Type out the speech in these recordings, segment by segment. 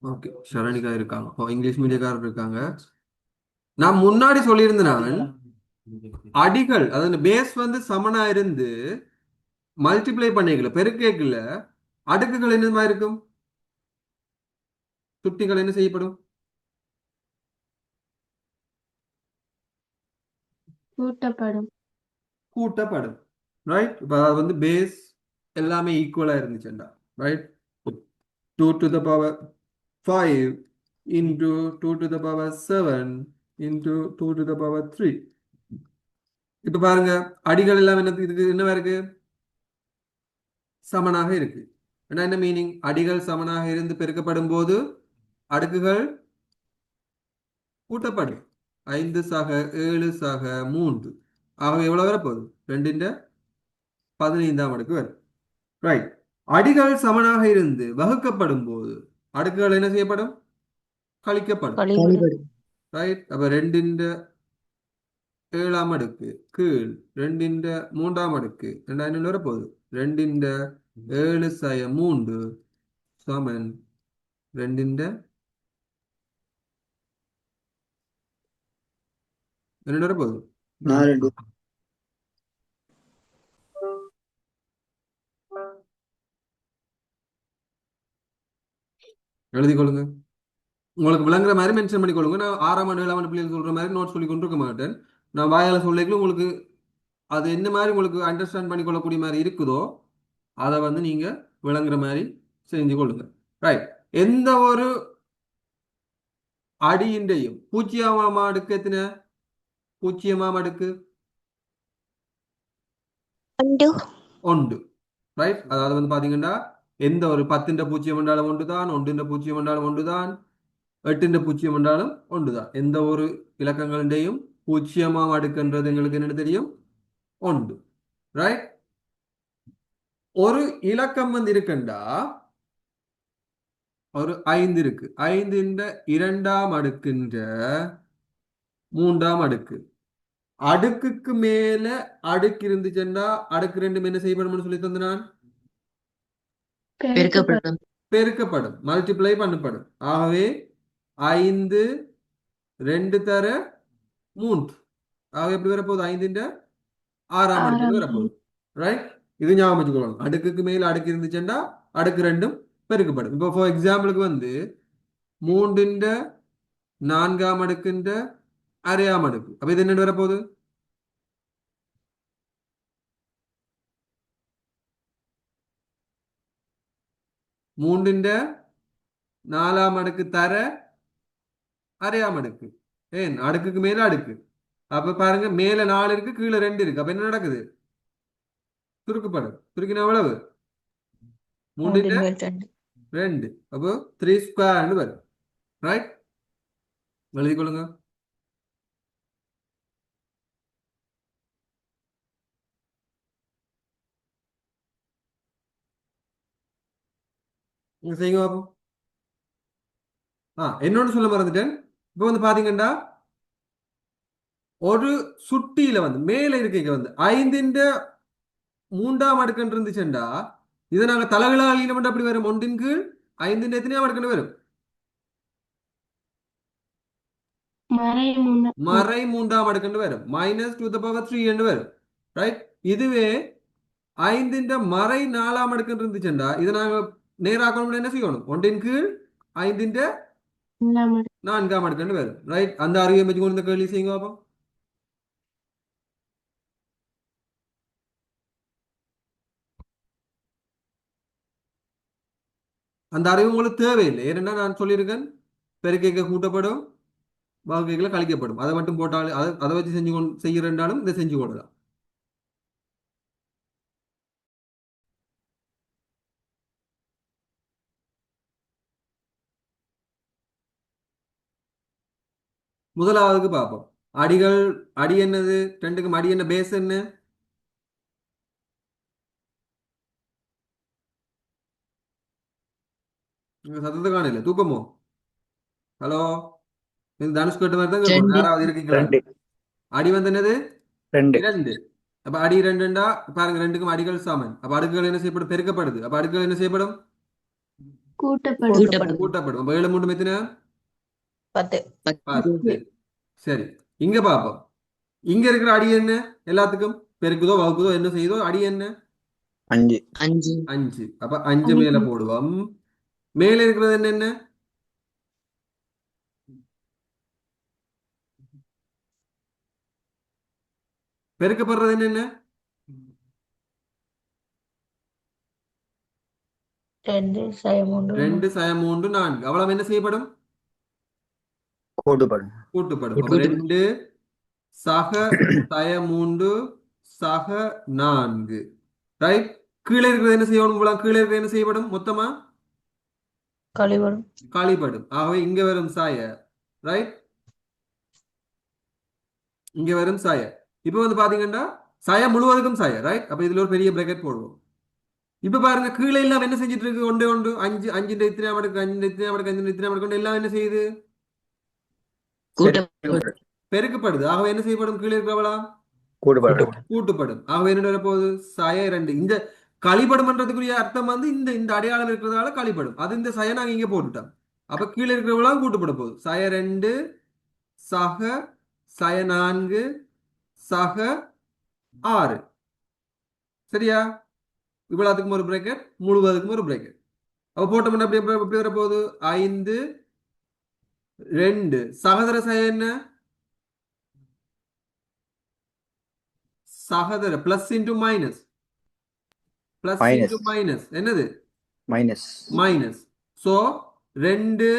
Okay, ஷரணிகா இருக்காங்க. ஓ, English மீடியக்காரர் இருக்காங்க. நான் முன்னாடி சொல்லியிருந்தேன், நான் அடிகள் அதாவது பேஸ் வந்து சமனா இருந்து மல்டிப்ளை பண்ணிக்கல பெருக்கேக்கல அடுக்குகள் என்னமா இருக்கும்? சுட்டிகள் என்ன செய்யப்படும்? கூட்டப்படும். கூட்டப்படும். ரைட். இப்போ அது வந்து பேஸ் எல்லாமே ஈக்குவலா இருந்துச்சுண்டா, right? 2 to the power 5 into 2 to the power 7 into 2 to the power 3. இப்ப பாருங்க, அடிகள் எல்லாம் என்ன இதுக்கு என்னவா இருக்கு? சமனாக இருக்கு. என்ன மீனிங்? அடிகள் சமனாக இருந்து பெருக்கப்படும் போது அடுக்குகள் கூட்டப்படும். 5 சக 7 சக 3 ஆகவே எவ்வளவு வரப்போகுது? 2 15 அடுக்கு வரும். ரைட். அடிகள் சமனாக இருந்து வகுக்கப்படும் போது அடுக்குகள் என்ன செய்யப்படும்? கழிக்கப்படும். கழிவிடும். ரைட். அப்ப 2 7 அடுக்கு கீழ் 2 3 ரெண்டாயிரம் வரப்போகுது. 2 7 சய 3 சமன் 2 2 வரப்போகுது. 4 எழுதி கொள்ளுங்க. உங்களுக்கு விளங்குற மாதிரி மென்ஷன் பண்ணி கொள்ளுங்க. நான் 6ஆம் ஆண்டு 7ஆம் ஆண்டு பிள்ளைகள் சொல்ற மாதிரி நோட்ஸ் சொல்லி கொண்டு இருக்க மாட்டேன். நான் வாயால சொல்லிக்கல உங்களுக்கு அது என்ன மாதிரி உங்களுக்கு அண்டர்ஸ்டாண்ட் பண்ணி கொள்ளக்கூடிய மாதிரி இருக்குதோ அதை வந்து நீங்க விளங்குற மாதிரி செஞ்சு கொள்ளுங்க. ரைட். எந்த ஒரு அடியின்றையும் பூஜ்ஜியமாம் அடுக்கு எத்தனை? பூஜ்ஜியமாம் அடுக்கு 2. 1. ரைட். அதாவது வந்து பாத்தீங்கன்னா எந்த ஒரு 10 பூஜ்ஜியம் என்றாலும் 1 தான், 1 பூஜ்ஜியம் என்றாலும் 1 தான், 8 பூஜ்ஜியம் என்றாலும் 1 தான். எந்த ஒரு இலக்கங்களின்றையும் பூஜ்ஜியமாம் அடுக்குன்றது எங்களுக்கு என்ன தெரியும்? 1. ரைட். ஒரு இலக்கம் வந்து இருக்குண்டா ஒரு 5 இருக்கு. 5 2ஆம் அடுக்குன்ற 3ஆம் அடுக்கு அடுக்குக்கு மேல அடுக்கு இருந்துச்சுன்னா அடுக்கு 2 என்ன செய்யப்படும்னு சொல்லி தந்து நான் பெருக்கப்படும். பெருக்கப்படும், மல்டிப்ளை பண்ணப்படும். ஆகவே 5 2 தர 3 ஆகவே எப்படி வரப்போகுது? 5 6ஆம் அடுக்கு 6. வரப்போகுது. ரைட். இது ஞாபகம் வச்சுக்கணும். அடுக்குக்கு மேல அடுக்கு இருந்துச்சுன்னா அடுக்கு 2 பெருக்கப்படும். இப்போ ஃபார் எக்ஸாம்பிளுக்கு வந்து 3 4ஆம் அடுக்குன்ற அரையாம் அடுக்கு. அப்ப இது என்ன வரப்போகுது? 3 4ஆம் அடுக்கு தர அரையாம் அடுக்கு. ஏன் அடுக்குக்கு மேல அடுக்கு. அப்ப பாருங்க, மேல 4 இருக்கு, கீழே 2 இருக்கு. அப்ப என்ன நடக்குது? சுருக்கப்படும். சுருக்கின எவ்வளவு? 3 2. அப்போ 3 ஸ்கொயர் வரும். ரைட். எழுதி கொள்ளுங்க. நீங்க செய்யுங்க பாப்போம். என்னொன்னு சொல்ல மறந்துட்டேன். இப்போ வந்து பாத்தீங்கன்னா ஒரு சுட்டியில வந்து மேல இருக்க வந்து 5 3ஆம் அடுக்குன்னு இருந்துச்சுண்டா இதை நாங்க தலைகளாக அழியினோம்னா அப்படி வரும். 1 கீழ் 5 எத்தனையாம் அடுக்குன்னு வரும்? மறை 3ஆம் அடுக்குன்னு வரும். -2 என்று வரும். ரைட். இதுவே 5 மறை 4ஆம் அடுக்குன்னு இருந்துச்சுண்டா இதை நாங்க நேராக்கணும்னு என்ன செய்யணும்? 1 கீழ் 5 4ஆம் அடுக்குன்னு வரும். ரைட். அந்த அறிவை வச்சு கொண்டு இந்த கேள்வி செய்யுங்க பாப்போம். அந்த அறிவு உங்களுக்கு தேவையில்லை. ஏன்னா நான் சொல்லியிருக்கேன், பெருக்கைக்கு கூட்டப்படும், வகுக்கைகளை கழிக்கப்படும். அதை மட்டும் போட்டாலும் அதை வச்சு செஞ்சு செய்யறேன்றாலும் இதை செஞ்சு கொள்ளலாம். முதலாவதுக்கு பார்ப்போம். அடிகள் அடி என்னது? 2க்கும் அடி என்ன? பேஸ் என்ன? சத்தத்தை காணல. தூக்கமோ? ஹலோ, இந்த தனுஷ் கேட்ட மாதிரி தான் கேட்கணும். 2. யாராவது இருக்கீங்களா? 2 அடி வந்து என்னது? 2 2. அப்ப அடி 2டா பாருங்க, 2க்கும் அடிகள் சமன். அப்ப அடுக்குகள் என்ன செய்யப்படும்? பெருக்கப்படுது. அப்ப அடுக்குகள் என்ன செய்யப்படும்? கூட்டப்படும். கூட்டப்படும். கூட்டப்படும். அப்ப 7 3 எத்தனை? 10. 10. சரி, இங்க பாப்போம். இங்க இருக்கிற அடி என்ன? எல்லாத்துக்கும் பெருக்குதோ வகுக்குதோ என்ன செய்யுதோ அடி என்ன? 5 5. 5. அப்ப 5 மேல போடுவோம். மேல இருக்கிறது என்ன? பெருக்கப்படுறது என்ன? 2 சயம் 3. 2 சயம் 3 4. அவ்வளவு என்ன செய்யப்படும்? கூட்டுப்படும். கூட்டுப்படும். அப்ப 2 சக சய 3 சக 4. ரைட். கீழே இருக்கிறது என்ன செய்யணும்? கீழே இருக்கிறது என்ன செய்யப்படும்? மொத்தமா கழிவடும். கழிப்படும். ஆகவே இங்க வரும் சாய. ரைட். இங்க வரும் சாய. இப்ப வந்து பாத்தீங்கன்னா சாய முழுவதுக்கும் சாய. ரைட். அப்ப இதுல ஒரு பெரிய பிராக்கெட் போடுவோம். இப்ப பாருங்க கீழே எல்லாம் என்ன செஞ்சுட்டு இருக்கு? ஒன்று ஒன்று 5 5 இத்தனை மடக்கு 5 இத்தனை மடக்கு 5 இத்தனை மடக்கு எல்லாம் என்ன செய்யுது? கூட்டப்படும். பெருக்கப்படுது. ஆகவே என்ன செய்யப்படும்? கீழே இருக்கிறவளா கூட்டுப்படும். கூட்டுப்படும். ஆகவே என்ன வரப்போகுது? சய 2. இந்த கழிபடும்ன்றதுக்குரிய அர்த்தம் வந்து இந்த இந்த அடையாளம் இருக்கிறதால கழிப்படும். அது இந்த சய நாங்க இங்க போட்டுட்டோம். அப்ப கீழே இருக்கிறவளா கூட்டுப்பட போகுது. சய 2 சக சய 4 சக 6. சரியா? இவ்வளவுக்கும் ஒரு பிரேக்கெட், முழுவதுக்கும் ஒரு பிரேக்கெட். அப்ப போட்டோம்னா எப்படி எப்படி வரப்போகுது? 5 2. சகோதர சய என்ன? சகோதர plus into minus. Plus minus. Into minus என்னது? மைனஸ். மைனஸ். சோ 2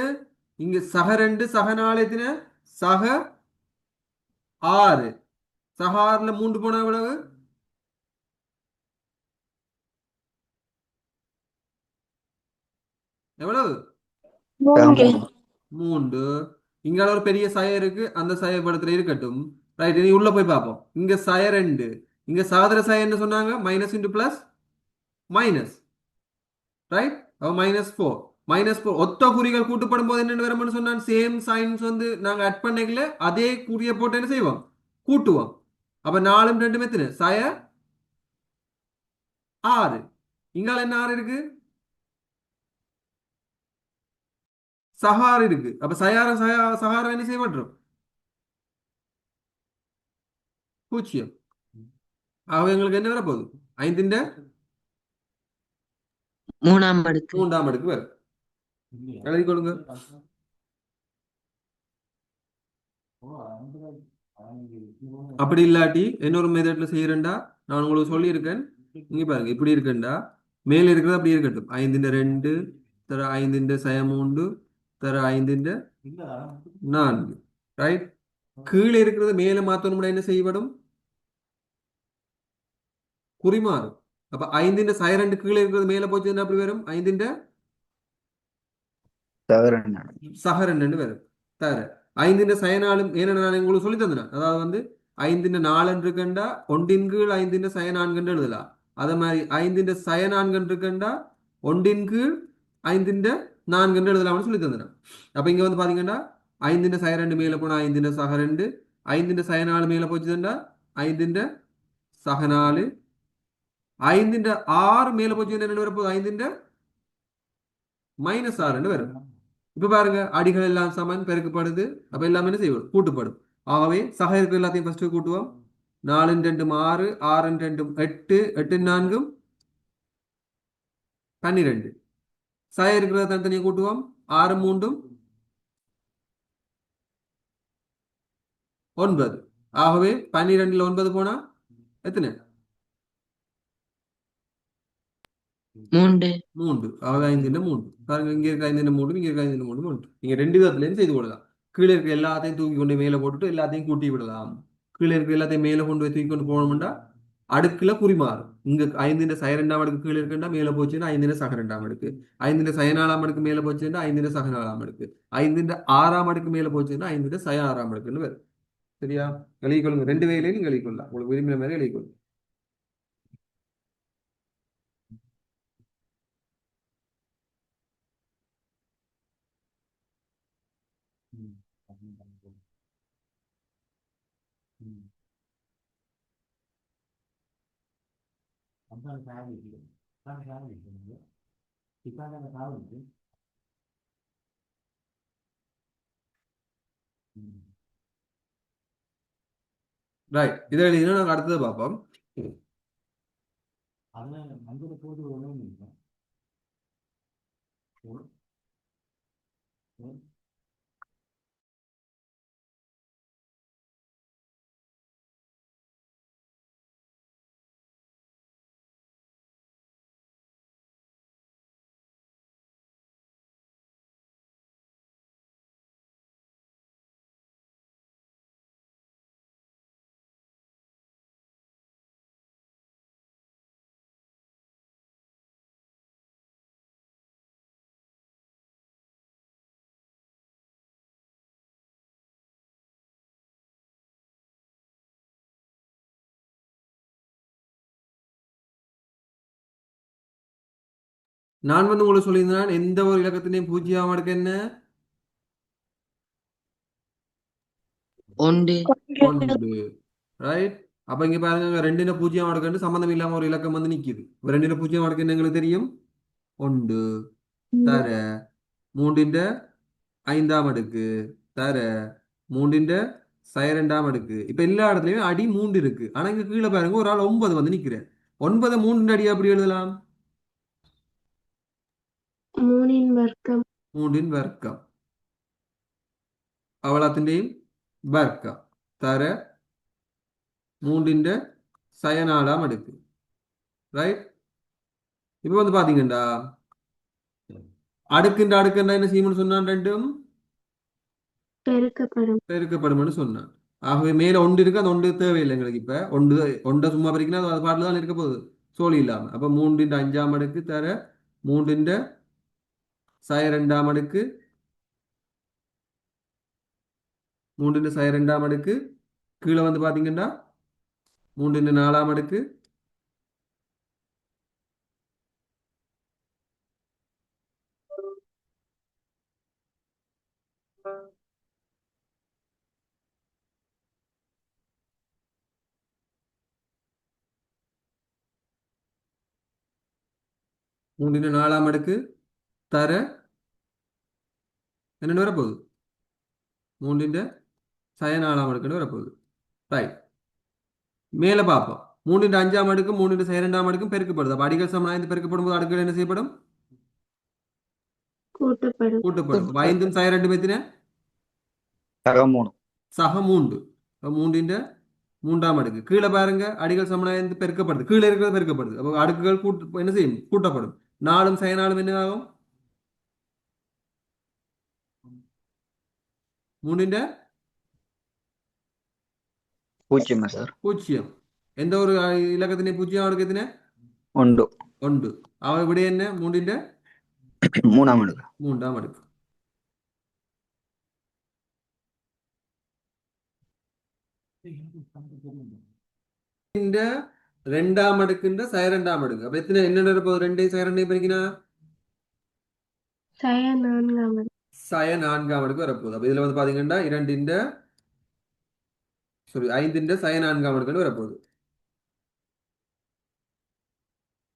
இங்க சக 2 சக 4 எத்தனை? சக 6. சக 6ல 3 போனா எவ்வளவு? எவ்வளவு? 3. இங்கால ஒரு பெரிய சய இருக்கு. அந்த சய படத்துல இருக்கட்டும். ரைட். இனி உள்ள போய் பார்ப்போம். இங்க சய 2. இங்க சகோதர சய என்ன சொன்னாங்க? Minus into plus minus. Right. அப்ப -4. -4 ஒத்த குறிகள் கூட்டப்படும் போது என்ன வரும்னு சொன்னான்? சேம் சைன்ஸ் வந்து நாங்க ஆட் பண்ணிக்கல, அதே குறியை போட்டு என்ன செய்வோம்? கூட்டுவோம். அப்ப 4 2 எத்தனை? சய 6. இங்கால என்ன 6 இருக்கு? சகார் இருக்கு. அப்ப சகாரம் என்ன செய்ய மாட்டோம்? 0. ஆக எங்களுக்கு என்ன வரப்போகுது? 5ன் 3ஆம் அடுக்கு. 3ஆம் அடுக்கு வரும். எழுதி கொடுங்க. அப்படி இல்லாட்டி இன்னொரு மெத்தட்ல செய்யறேன்டா. நான் உங்களுக்கு சொல்லியிருக்கேன். இங்க பாருங்க இப்படி இருக்கேன்டா. மேல இருக்கிறது அப்படி இருக்கட்டும். 5ன் 2 தர 5ன் சய 3 தர 5ன் 4. ரைட். கீழே இருக்கிறது மேல மாத்தணும். என்ன செய்யப்படும்? குறிமாறும். அப்ப 5ன் சய 2 கீழே இருக்கிறது மேல போச்சுன்னா அப்படி வரும். 5ன் சக 2 வரும். தர 5ன் சய 4 ஏன்னா நான் உங்களுக்கு சொல்லி தந்தேன். அதாவது வந்து 5ன் 4 இருக்கண்டா 1ன் கீழ் 5ன் சய 4 எழுதலாம். அதே மாதிரி 5ன் சய 4 இருக்கண்டா 1ன் கீழ் 5ன் 4 எழுதலாம்னு சொல்லி தந்தேன். அப்ப இங்க வந்து பாத்தீங்கன்னா 5ன் சய 2 மேல போனா 5ன் சக 2, 5ன் சய 4 மேல போச்சுன்னா 5ன் சக 4, 5ன் 6 மேல போச்சுன்னா என்ன வரப்போகுது? 5ன் -6 வரும். இப்ப பாருங்க அடிகள் எல்லாம் சமன் பெருக்கப்படுது. அப்ப எல்லாமே என்ன செய்வோம்? கூட்டுப்படும். ஆகவே சக இருக்கிற எல்லாத்தையும் ஃபர்ஸ்ட் கூட்டுவோம். 4 2 6, 6 2 8, 8 4 12. சய இருக்கிறத தனித்தனியாக கூட்டுவோம். 6 3 9. ஆகவே 12ல 9 போனா எத்தனை? 3. 3. ஆகவே 5 3. பாருங்க இங்க இருக்க 5 3, இங்க இருக்க 5 3 3. நீங்க ரெண்டு விதத்துலயும் செய்து கொள்ளலாம். கீழே இருக்க எல்லாத்தையும் தூக்கி கொண்டு மேல போட்டுட்டு எல்லாத்தையும் கூட்டி விடலாம். கீழே இருக்க எல்லாத்தையும் மேல கொண்டு போய் தூக்கி கொண்டு போனோம்னா அடுக்குல குறிமாறும். இங்க 5ன் சய 2ஆம் அடுக்கு கீழே இருக்குன்னா மேல போச்சுன்னா 5ன் சக 2ஆம் அடுக்கு. 5ன் சய 4ஆம் அடுக்கு மேல போச்சுன்னா 5ன் சக 4ஆம் அடுக்கு. 5ன் 6ஆம் அடுக்கு மேல போச்சுன்னா 5ன் சய 6ஆம் அடுக்குன்னு வரும். சரியா? எழுதிக்கொள்ளுங்க. ரெண்டு வேலையிலும் நீங்க எழுதிக்கொள்ளலாம். உங்களுக்கு விரும்பின மாதிரி எழுதிக்கொள்ளுங்க. ரைட், இதை எழுதினா நாங்கள் அடுத்தது பார்ப்போம். நான் வந்து உங்களுக்கு சொல்லியிருந்தேன் எந்த ஒரு இலக்கத்தினையும் பூஜ்ஜியம் அடுக்கு என்ன? ஒன்று. ஒன்று. ரைட். அப்ப இங்க பாருங்க, ரெண்டின பூஜ்ஜியம் அடுக்கு சம்பந்தம் இல்லாம ஒரு இலக்கம் வந்து நிக்குது. ரெண்டின பூஜ்ஜியம் அடுக்கு என்ன எங்களுக்கு தெரியும்? ஒன்று தர மூன்றின் ஐந்தாம் அடுக்கு தர மூன்றின் சைரண்டாம் அடுக்கு. இப்ப எல்லா இடத்துலயும் அடி மூன்று இருக்கு. ஆனா இங்க கீழே பாருங்க ஒரு ஆள் 9 வந்து நிக்கிறேன். 9 மூன்று அடி அப்படி எழுதலாம். மூணின் வர்க்கம் மூன்றின் வர்க்கம் அவலத்தின்றையும் வர்க்கம் தர மூன்றின் சயனாலாம் அடுக்கு. ரைட். இப்ப வந்து பாத்தீங்கன்னா அடுக்குன்ற அடுக்குன்ற என்ன செய்யணும்னு சொன்னான்? ரெண்டும் பெருக்கப்படும் பெருக்கப்படும்னு சொன்னான். ஆகவே மேல ஒன்று இருக்கு, அந்த ஒன்று தேவையில்லை எங்களுக்கு. இப்ப ஒன்றை சும்மா பறிக்கணும், அது பாட்டில் தான் இருக்க போகுது சோழி இல்லாம. அப்ப மூன்றின் அஞ்சாம் அடுக்கு தர மூன்றின் சயரெண்டாம் அடுக்கு மூன்றின் சயரெண்டாம் அடுக்கு கீழே வந்து பாத்தீங்கன்னா மூன்றின் நாலாம் அடுக்கு மூன்றின் நாலாம் அடுக்கு தர என்னென்னு வரப்போகுது? மூன்றின் சய நாலாம் அடுக்குன்னு வரப்போகுது. ரைட். மேல பார்ப்போம். மூன்றின் அஞ்சாம் அடுக்கும் மூன்றின் சைரண்டாம் அடுக்கும் பெருக்கப்படுது. அப்ப அடிகள் சமனாய்ந்து பெருக்கப்படும் போது அடுக்குகள் என்ன செய்யப்படும்? கூட்டப்படும் கூட்டப்படும். அப்ப ஐந்தும் சைரண்டும் எத்தனை? சக 3. சக மூன்று. அப்ப மூன்றின் மூன்றாம் அடுக்கு. கீழே பாருங்க, அடிகள் சமனாய்ந்து பெருக்கப்படுது. கீழே இருக்கிறது பெருக்கப்படுது. அப்போ அடுக்குகள் என்ன செய்யும்? கூட்டப்படும். நாலும் சயனாலும் என்ன ஆகும்? மூன்றின் பூஜ்ஜியமா சார்? பூஜ்ஜியம். எந்த ஒரு இலக்கத்தினை பூஜ்ஜியம் அடுக்கு எத்தனை? ஒன்று. ஒன்று. அவ விட என்ன? மூன்றின் மூணாம் அடுக்கு. மூன்றாம் அடுக்கு. இந்த ரெண்டாம் அடுக்குன்ற சைரண்டாம் அடுக்கு. அப்ப எத்தனை என்ன இருப்போது? ரெண்டையும் சைரண்டையும் பிரிக்கினா சய நான்காம் அடுக்கு சய நான்காம் அடுக்கு வரப்போகுது. அப்ப இதுல வந்து பாத்தீங்கன்னா ஐந்தின் சய நான்காம் அடுக்குன்னு வரப்போகுது.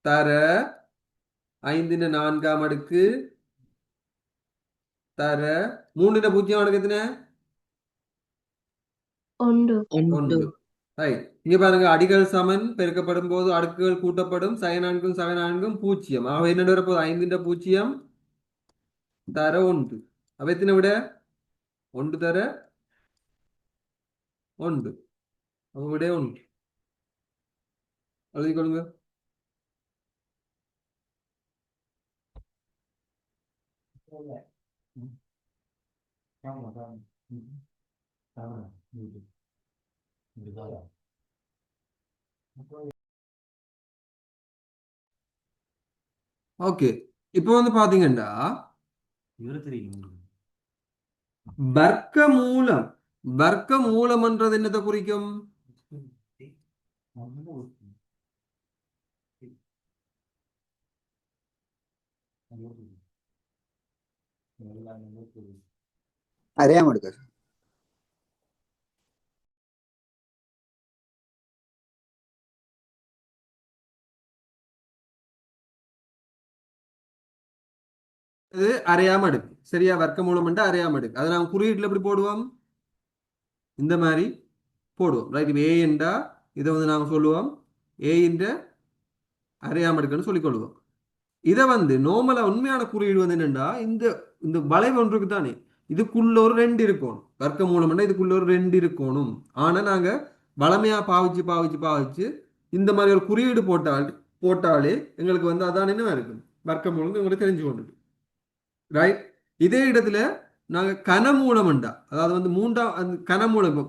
தர ஐந்தின் நான்காம் அடுக்கு தர மூன்றின் பூஜ்ஜியம் அடுக்கு எத்தனை? ஒன்று ஒன்று. ரைட். இங்க பாருங்க, அடிகள் சமன் பெருக்கப்படும் போது அடுக்குகள் கூட்டப்படும். சய நான்கும் சய நான்கும் பூஜ்ஜியம். ஆக என்ன வரப்போகுது? ஐந்தின் பூஜ்ஜியம் தர ஒன்று. அப்ப எத்தனை விட? ஒன்று தர ஒன்று. அப்ப விட ஒன்று. எழுதி கொள்ளுங்க. ஓகே. இப்போ வந்து பாத்தீங்கன்னா வர்க்க மூலம். வர்க்க மூலம்ன்றது என்னத்தை குறிக்கும்? அரையாம் அடுக்கு சார். இது அரையாம அடுக்கு. சரியா? வர்க்க மூலம் அரையாம அடுக்கு. அதை நாங்க குறியீட்டுல எப்படி போடுவோம்? இந்த மாதிரி போடுவோம். ரைட், இப்போ ஏ என்றா இதை வந்து நாங்கள் சொல்லுவோம் ஏ என்ற அரையாம அடுக்குன்னு சொல்லிக்கொள்வோம். இதை வந்து நார்மலா உண்மையான குறியீடு வந்து என்னன்னா இந்த இந்த வளைவு ஒன்றுக்கு தானே இதுக்குள்ள ஒரு ரெண்டு இருக்கணும். வர்க்க மூலம்னா இதுக்குள்ள ஒரு ரெண்டு இருக்கணும். ஆனா நாங்க வளமையா பாவிச்சு பாவிச்சு பாவிச்சு இந்த மாதிரி ஒரு குறியீடு போட்டாலே எங்களுக்கு வந்து அதான் என்ன இருக்கும் வர்க்க மூலம் உங்களுக்கு தெரிஞ்சு கொண்டு. ரைட், இதே இடத்துல நாங்க கனமூலம்ண்டா அதாவது வந்து மூன்றாம் அந்த கனமூலம்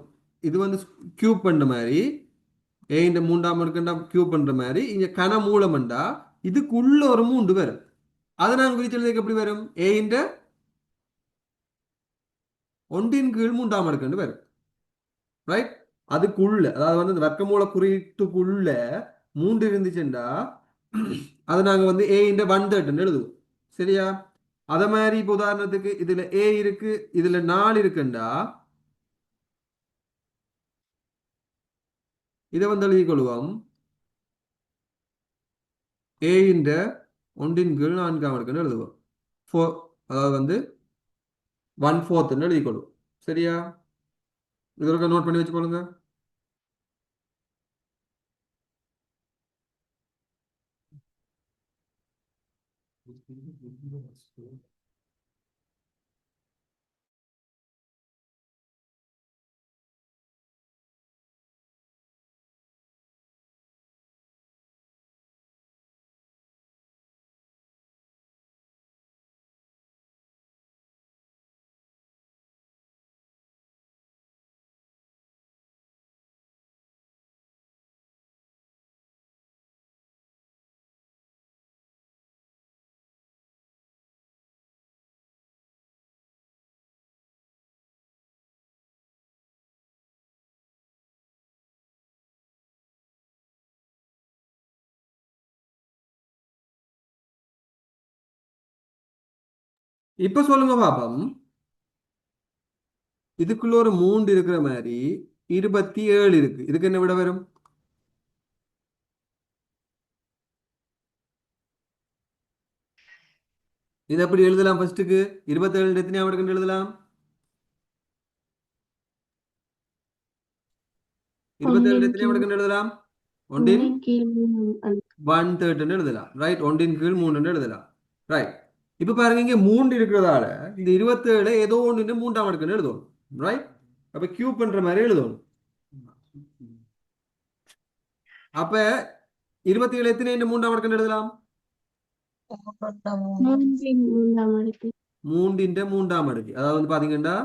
இது வந்து கியூப் பண்ற மாதிரி இந்த மூன்றாம் அடுக்குண்டா கியூப் பண்ற மாதிரி இங்க கனமூலம்ண்டா இதுக்குள்ள ஒரு மூன்று வரும். அதை நாங்கள் குறிச்செழுதுக்கு எப்படி வரும் இந்த ஒன்றின் கீழ் மூன்றாம் அடுக்குன்னு வரும். ரைட், அதுக்குள்ள அதாவது வந்து இந்த வர்க்கமூல குறியீட்டுக்குள்ள மூன்று இருந்துச்சுண்டா அதை நாங்க வந்து இந்த ஒன் தேர்ட்னு எழுதுவோம். சரியா, அத மாதிரி இப்போ உதாரணத்துக்கு இதுல ஏ இருக்கு இதுல 4 இருக்குண்டா இதை வந்து எழுதி கொள்வோம் இந்த ஒன்றின் கீழ் நான்காம் அடுக்குன்னு எழுதுவோம். அதாவது வந்து 1/4 எழுதி கொள்வோம். சரியா, இதற்கு நோட் பண்ணி வச்சுக்கொள்ளுங்க. இப்ப சொல்லுங்க பாப்போம், இதுக்குள்ள ஒரு மூன்று இருக்கிற மாதிரி 27 இருக்கு, இதுக்கு என்ன விட வரும்? இது எப்படி எழுதலாம்? ஃபர்ஸ்ட்டுக்கு 27 எத்தனையாம் அடுக்குன்னு எழுதலாம்? 27 ஒன்றின் எத்தனையாம் கீழ் அடுக்குன்னு எழுதலாம்? ஒன்றின் ஒன்றின் கீழ் மூணு அடுக்கு. 1/3 எழுதலாம். ரைட், ஒன்றின் கீழ் 3 எழுதலாம். ரைட், இப்ப பாருங்க இங்க மூன்று இருக்கிறதால இந்த 27 ஏதோ ஒன்று மூன்றாம் அடுக்குன்னு எழுதணும். ரைட், அப்ப கியூப் பண்ற மாதிரி எழுதணும். அப்ப 27 எத்தனை மூன்றாம் அடுக்குன்னு எழுதலாம்? மூன்றின் மூன்றாம் அடுக்கு. மூன்றின் மூன்றாம் அடுக்கு, அதாவது வந்து பாத்தீங்கன்னா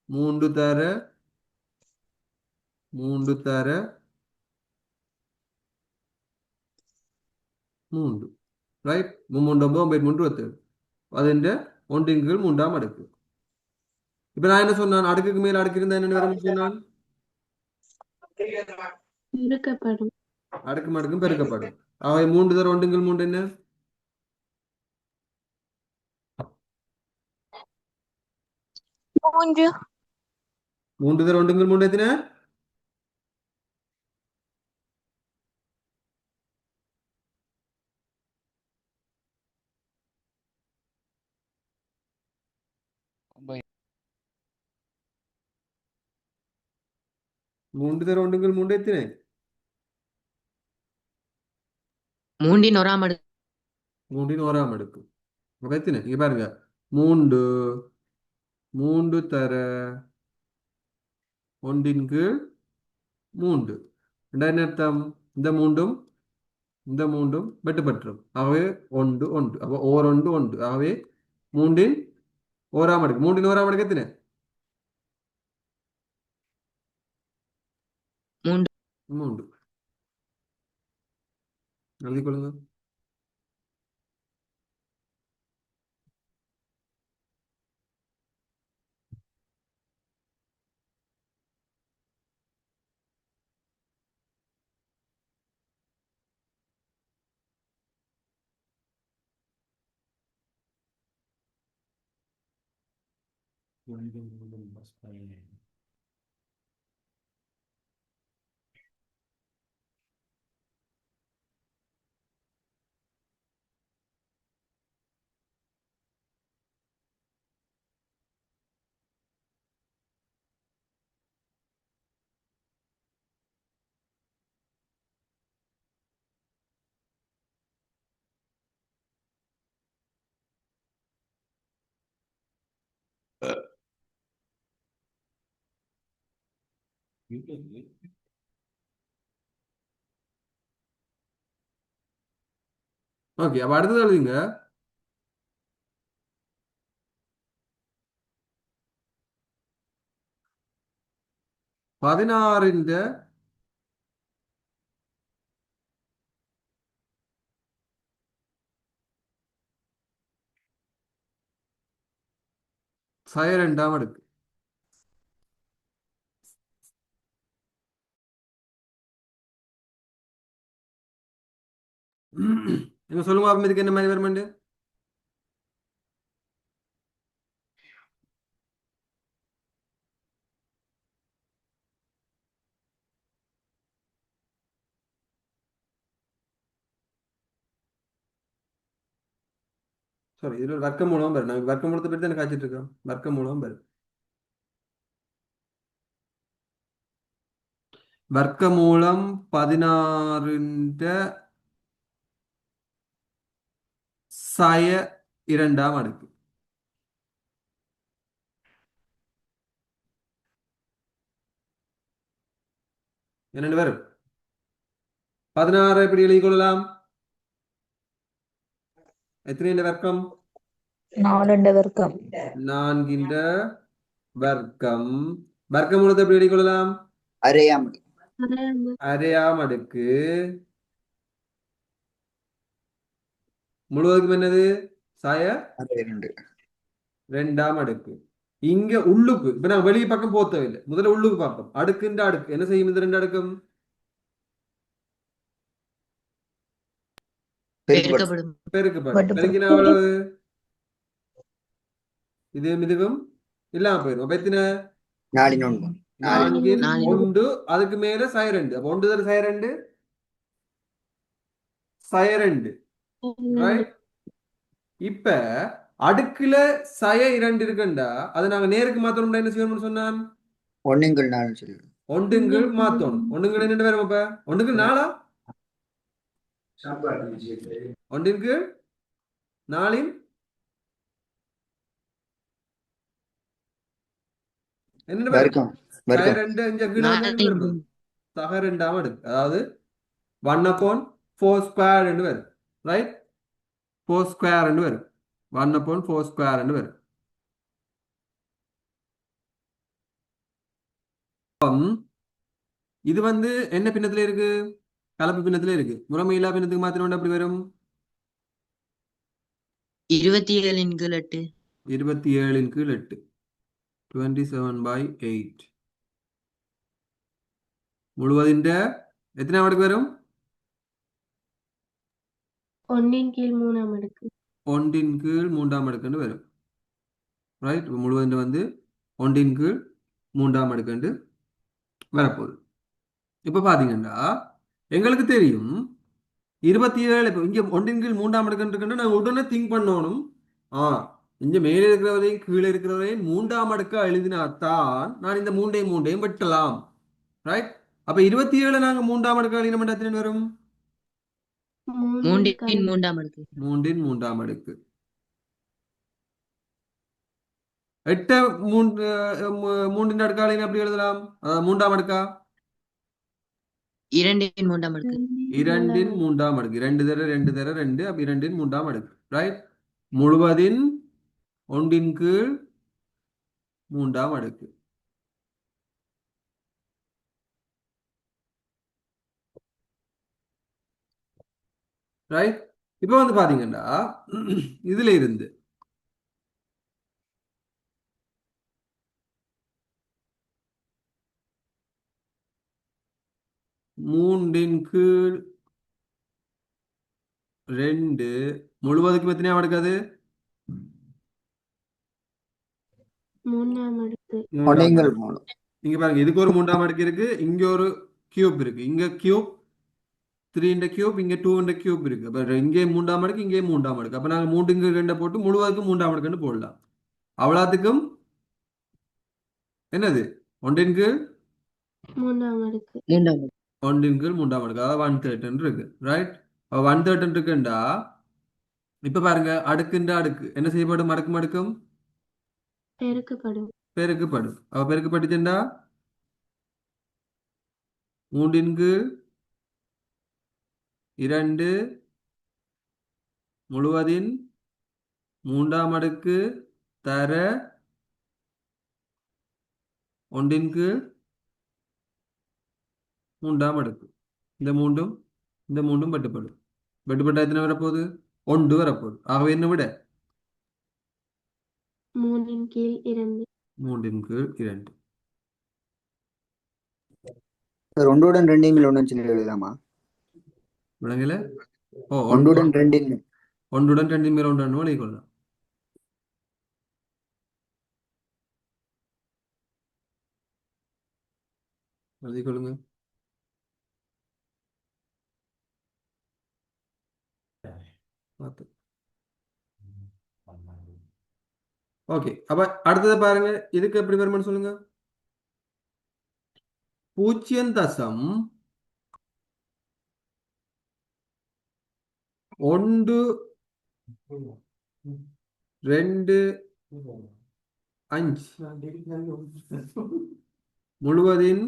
3 தர 3 தர 3. ரைட், 3 9 3 27 അതിന്റെ ஒன்றின் கீழ் மூன்றாம் அடுக்கு. இப்ப நான் என்ன சொன்னான்? அடுக்குக்கு மேல அடுக்கு இருந்தா என்ன வரும் சொன்னான்? பெருக்கப்படும். அடுக்கும் அடுக்கும் பெருக்கப்படும். அவை 3 தர ஒன்றின் கீழ் 3 என்ன? 3. 3 தர ஒன்றின் கீழ் 3 எத்தனை? 3 தர ஒன்றின் கீழ் 3 எத்தனை? 3 ஒராம் அடுக்கு. 3 ஓராம் அடுக்கு. அப்ப எத்தனை? இங்க பாருங்க, 3 3 தர ஒன்றின் கீழ் 3. என்ன அர்த்தம்? இந்த மூன்றும் வெட்டுப்பட்டுரும். ஆகவே ஒன்று ஒன்று, அப்போ ஓர் ஒன்று ஒன்று. ஆகவே மூன்றின் ஓராம் அடுக்கு. மூன்றின் ஓராம் அடுக்கு எத்தனை? 3. 3. எழுதிக் கொள்ளுங்க. ஓகே, அப்ப அடுத்தது எழுதுங்க. பதினாறிന്റെ சய 2 அடுக்கு. நீங்க சொல்லுங்க பாப்போம், இதுக்கு என்ன மாதிரி வருமெண்டு. சாரி, இதுல ஒரு வர்க்க மூலம் வரும். நாங்க வர்க்க மூலத்தை பற்றி தான் காய்ச்சிட்டு இருக்கோம். வர்க்க மூலம் வரும். வர்க்க மூலம் 16ന്റെ சய 2 அடுக்கு. என்னென்னு வரும்? 16 எப்படி எழுதிக் கொள்ளலாம்? எத்தனை வர்க்கம்? 4 വർക്കം 4ന്റെ வர்க்கம். வர்க்க மூலத்தை எப்படி எழுதிக் கொள்ளலாம்? അറിയാം அரையாம அரையாம் அடுக்கு. முழுவதுக்கும் என்னது? சய അറിയുന്നുണ്ട് 2 அடுக்கு. இங்க உள்ளுக்கு இப்ப நான் வெளிய பக்கம் போக தேவையில்லை. முதல்ல உள்ளுக்கு பார்ப்போம். அடுக்குன்ற அடுக்கு என்ன செய்யும்? இந்த 2 அடுக்கும் பெருக்கப்படும். பெருக்கப்படும். பெருக்கினா எவ்வளவு? இதுவும் இல்லாம போயிடும். அப்ப எத்தனை? 4 4ல் நாலில் 1. அதுக்கு மேல சய 2. அப்ப 1 தர சய 2 சய 2. ரைட். இப்ப அடுக்குல சய 2 இருக்குண்டா அதை நாங்க நேருக்கு மாத்தணும்னா என்ன செய்யணும்னு சொன்னான்? 1 × 4 சொல்லுங்க ஒன்றுங்கள் மாத்தணும். ஒன்றுங்கள் என்ன வரும்? அப்ப 1 × 4 1 × 4 என்ன வரும்? വർക്കം சய വർക്കം 2 இங்க கீழே வந்தா என்ன வரும்? சக 2 அடுக்கு. அதாவது 1/4² வரும். ரைட். 4² வரும். 1/4² வரும். இது என்ன பின்னத்துல இருக்கு? கலப்பு பின்னத்துல இருக்கு. முறைமையில்லா பின்னத்துக்கு மாத்திரம் அப்படி வரும். 27/8 27/8 27/8 முழுவதிന്റെ எத்தனை அடுக்கு வரும்? 1/3 அடுக்கு. 1/3 அடுக்குன்னு வரும். ரைட். முழுவதிന്റെ 1/3 அடுக்குன்னு வரப்போகுது. இப்ப பாத்தீங்கன்னா எங்களுக்கு தெரியும் 27. இப்போ இங்க 1/3 அடுக்குன்னு இருக்குன்னா நாங்க உடனே திங்க் பண்ணணும். இங்க மேலே இருக்கிறவரையும் கீழே இருக்கிறவரையும் 3ஆம் அடுக்கா எழுதினாத்தான் நான் இந்த 3ஐயும் வெட்டலாம். ரைட். அப்ப 27 நாங்க 3ஆம் அடுக்கா எழுதின எத்தனை வரும்? 3/3 அடுக்கு. 3/3 அடுக்கு. 8 3 அடுக்கா எழுதின எப்படி எழுதலாம்? 3ஆம் அடுக்கா 2/3 அடுக்கு. 2/3 அடுக்கு. 2 தர 2 தர 2. அப்ப 2/3 அடுக்கு. ரைட். முழுவதின் 1/3 அடுக்கு. ரைட். இப்ப பாத்தீங்கன்னா இதுல இருந்து 3/2 முழுவதுக்கும் எத்தனையா அடுக்காது? 3ஆம் அடுக்கு. 1 × 3 இங்க பாருங்க, இதுக்கு ஒரு 3ஆம் அடுக்கு இருக்கு. இங்க ஒரு கியூப் இருக்கு. இங்க கியூப் 3 இங்க 2 இருக்கு. அப்ப இங்கே 3ஆம் அடுக்கு, இங்கே 3ஆம் அடுக்கு. அப்ப நாங்க 3 போட்டு முழுவதுக்கும் 3ஆம் அடுக்குன்னு போடலாம். அவ்வளவுக்கும் என்னது? 3ஆம் அடுக்கு. 3/3 அடுக்கு. அதாவது 1/3 இருக்கு. ரைட். 1/3 இருக்குண்டா இப்ப பாருங்க, அடுக்குன்ற அடுக்கு என்ன செய்யப்படும்? அடுக்கும் அடுக்கும் பெருக்கப்படும். பெருக்குப்படும். அவ பெருக்குப்பட்டுச்சுண்டா மூன்றின் கீழ் 2 முழுவதின் மூன்றாம் அடுக்கு தர ஒன்றின் கீழ் மூன்றாம் அடுக்கு. இந்த மூன்றும் வெட்டுப்படும். வெட்டுப்பட்டா எத்தனை வரப்போகுது? 1 வரப்போகுது. ஆகவே என்ன விட? 3 கீழ் 2. 3 கீழ் 2. சார் ஒன்றுடன் ரெண்டையும் ஒன்றும் சொல்லி எழுதாமா? விளங்கல? ஓ ஒன்றுடன் ரெண்டின் ஒன்றுடன் 2 மேல் 1 எழுதி கொள்ளலாம். எழுதி கொள்ளுங்க. பார்த்து. ஓகே, அப்ப அடுத்தது பாருங்க, இதுக்கு எப்படி வருமானு சொல்லுங்க. 0.125 முழுவதின்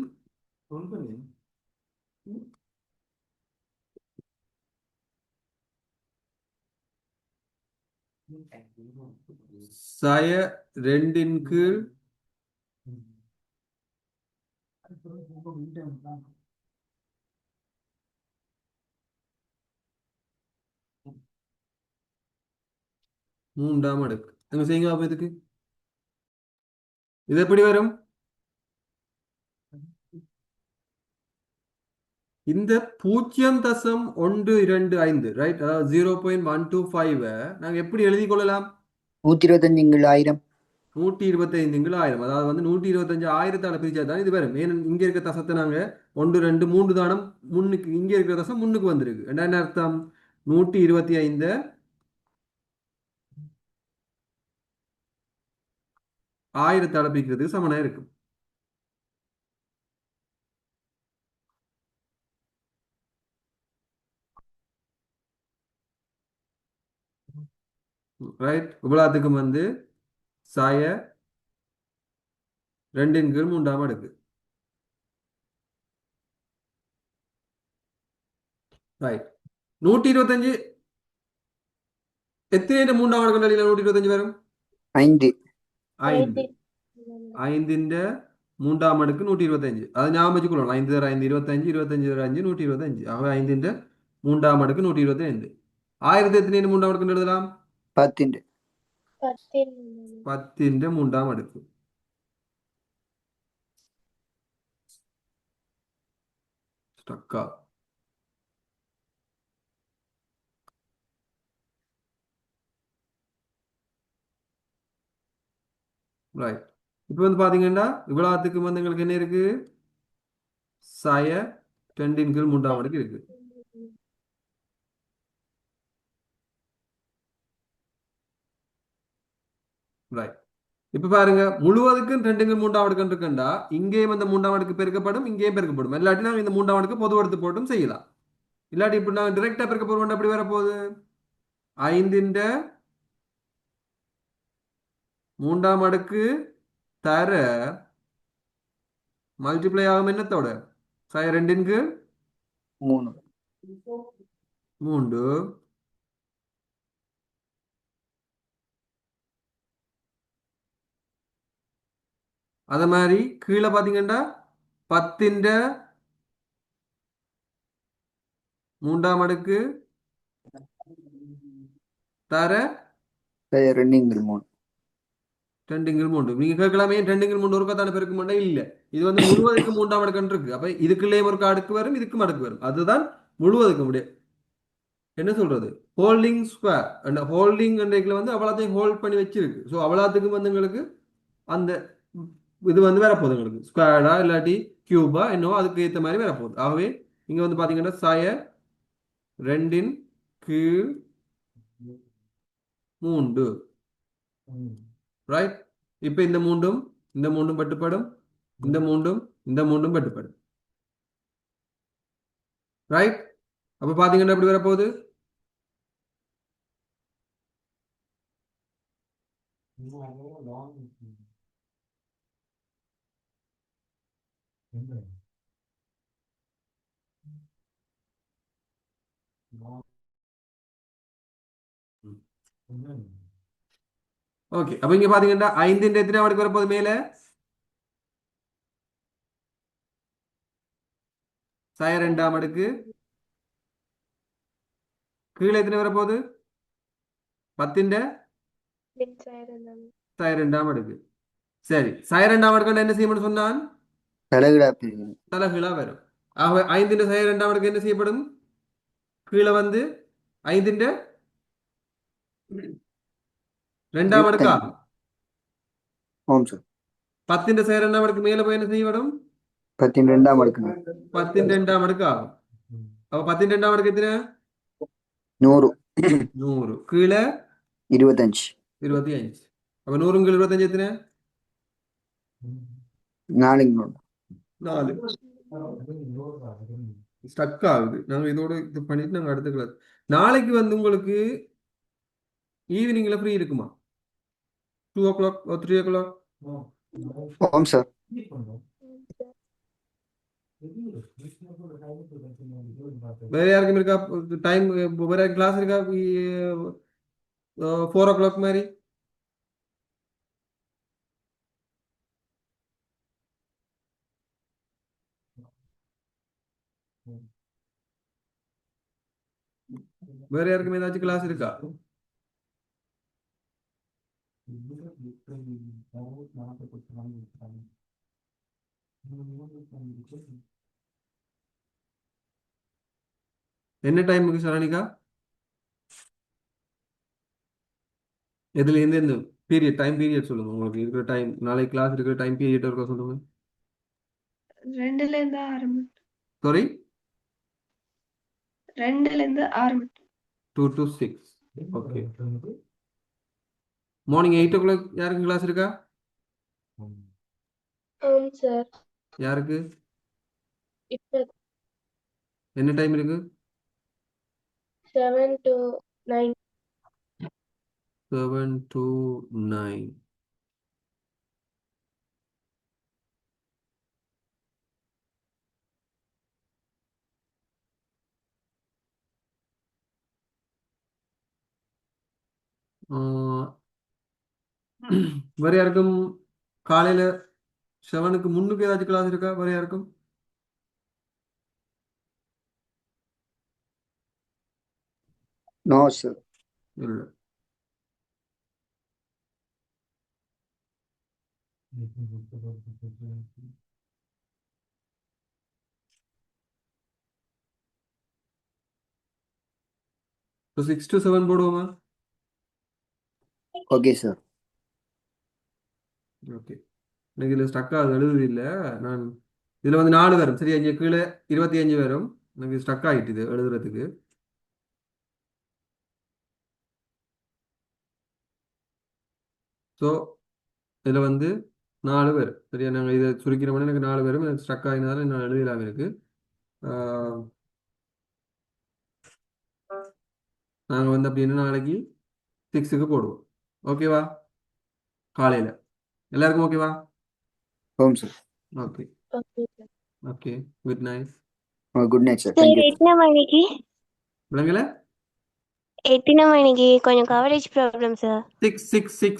சய 2 கீழ் 3ஆம் அடுக்கு. எங்க செய்யுங்க அப்ப இதுக்கு. இது எப்படி வரும்? இந்த 0.125 ரைட், அதாவது 0.125 நாங்க எப்படி எழுதி கொள்ளலாம்? 125 125 அதாவது வந்து 125,000 பிரிச்சா தான் இது வரும். ஏன்னா இங்க இருக்க தசத்தை நாங்க 1 2 3 தானம் முன்னுக்கு, இங்க இருக்கிற தசம் முன்னுக்கு வந்திருக்கு. என்ன அர்த்தம்? 125 1000 பிரிக்கிறதுக்கு சமனா இருக்கும். ரைட், இவ்வளவுக்கும் வந்து சாய 2 கீழ் 3ஆம் அடுக்கு. ரைட், 125 எத்தனை 3ஆம் அடுக்கு 125 வரும்? 5. 5. 5ന്റെ 3ஆம் அடுக்கு 125. அது ஞாபகம் வச்சுக்கொள்ளணும். 5 தர 5 25, 25 தர 5 125. ஆகவே 5ന്റെ 3ஆம் அடுக்கு 125. 1000 எத்தனை 3ஆம் அடுக்கு எழுதலாம்? 10. 10ന്റെ 3ஆம் அடுக்கு. ஸ்டக்கா. ரைட், இப்போ வந்து பாத்தீங்கன்னா இவ்வளவுக்கு வந்து எங்களுக்கு என்ன இருக்கு? சய 2 கீழ் 3ஆம் அடுக்கு இருக்கு. ரைட், இப்ப பாருங்க, முழுவதுக்கும் 2 கீழ் 3ஆம் அடுக்கு இருக்குண்டா இங்கேயும் இந்த 3ஆம் அடுக்கு பெருக்கப்படும், இங்கேயும் பெருக்கப்படும். இல்லாட்டி நாங்க இந்த 3ஆம் அடுக்கு பொது எடுத்து போட்டும் செய்யலாம். இல்லாட்டி இப்படி நாங்க டிரெக்டா பெருக்க போறோம். அப்படி வரப்போகுது 5ന്റെ 3ஆம் அடுக்கு தர மல்டிப்ளை ஆகும் என்னத்தோட? சய 2 கீழ் 3. 3. அத மாதிரி கீழே பாத்தீங்கன்னா 10ന്റെ 3ஆம் அடுக்கு தர 2 3. 2 கீழ் 3. நீங்க கேட்கலாமே 2 கீழ் 3 ஒருக்கா தானே பெருக்க மாட்டேன்? இல்ல, இது வந்து முழுவதுக்கு 3ஆம் அடுக்கு இருக்கு. அப்ப இதுக்குள்ளேயும் ஒரு அடுக்கு வரும், இதுக்கும் அடுக்கு வரும். அதுதான் முழுவதுக்கு முடியும். என்ன சொல்றது? ஹோல்டிங் ஸ்கொயர் அந்த ஹோல்டிங் வந்து அவ்வளோத்தையும் ஹோல்ட் பண்ணி வச்சிருக்கு. ஸோ அவ்வளோத்துக்கும் வந்து எங்களுக்கு அந்த இது வந்து வரப்போகுது. எங்களுக்கு ஸ்கொயர்டா இல்லாட்டி கியூபா என்னவோ அதுக்கு ஏற்ற மாதிரி வரப்போகுது. ஆகவே இங்க வந்து பாத்தீங்கன்னா சய 2 கீழ் 3. ரைட், இப்ப இந்த மூன்றும் பட்டுப்படும், இந்த மூன்றும் பட்டுப்படும். ரைட், அப்ப பாத்தீங்கன்னா எப்படி வரப்போகுது? ஓகே, அப்ப இங்க பாத்தீங்கன்னா 5 எத்தனை மடக்கு வரப்போகுது மேல? சாய 2 மடக்கு. கீழே எத்தனை வரப்போகுது? 10 சாய 2 மடக்கு. சரி, சாய 2 மடக்கு என்ன செய்யணும்னு சொன்னான்? தலைகீழா பிரிக்கணும். தலைகீழா வரும். ஆகவே 5 சாய 2 மடக்கு என்ன செய்யப்படும்? கீழே வந்து 5 2 மடக்கு 25. ஆகும். ஆமாம் சார். 10 சாய 2 மடக்கு மேல போய் என்ன செய்யப்படும்? 12 மடக்குங்க. 10 மடக்கு ஆகும். அப்ப 10 மடக்கு எத்தனை? 100. 100. கீழே 25. 25. அப்ப 100 25 எத்தனை? 4 4. ஸ்டக் ஆகுது. நாங்க இதோட இது பண்ணிட்டு நாங்க அடுத்த கிளாஸ். நாளைக்கு வந்து உங்களுக்கு ஈவினிங்ல ஃப்ரீ இருக்குமா? 2 o'clock or 3 o'clock? ஆமாம் சார். வேற யாருக்கும் இருக்கா டைம்? வேற கிளாஸ் இருக்கா 4 o'clock மாதிரி? வேற யாருக்கும் ஏதாச்சும் கிளாஸ் இருக்கா? என்ன டைமுக்கு சரணிகா? எதுல இருந்து எந்த பீரியட், டைம் பீரியட் சொல்லுங்க. உங்களுக்கு இருக்கிற டைம், நாளைக்கு கிளாஸ் இருக்கிற டைம் பீரியட் இருக்க சொல்லுங்க. 2ல இருந்து ஆரம்பிச்சு சாரி, 2ல இருந்து ஆரம்பிச்சு 2 to 6. ஓகே. மார்னிங் 8 o'clock யாருக்கு கிளாஸ் இருக்கா? ஆமாம் சார். யாருக்கு? இப்போ என்ன டைம் இருக்கு? 7 to 9. 7 to 9. வேற யாருக்கும் காலையில 7க்கு முன்னுக்கு ஏதாச்சும் கிளாஸ் இருக்கா? வேற யாருக்கும்? No sir. இல்ல. So 6 to 7 போடுவோமா? Okay sir. ஓகே. எனக்கு இதில் ஸ்டக் ஆகுது, எழுதுது இல்லை. நான் இதில் வந்து 4 வரும். சரியா, இங்கே கீழே 25 வரும். எனக்கு ஸ்டக் ஆகிட்டு இது எழுதுறதுக்கு. ஸோ இதில் வந்து 4 வரும். சரியா, நாங்கள் இதை சுருக்கிறோம்னா எனக்கு 4 வரும். எனக்கு ஸ்டக் ஆகினால நான் எழுதலாம் இருக்கு. நாங்கள் வந்து அப்படின்னா நாளைக்கு 6க்கு போடுவோம். ஓகேவா? காலையில் எல்லாருக்கும் ஓகேவா? ஆமாம் sir. Okay. Okay sir. Okay, good night. Good night sir. Sir thank you. ఎట్టిన మనకి விளங்கல? ఎట్టిన మనకి కొంచెం కవరేజ్ ప్రాబ్లం సార్. 6 6 6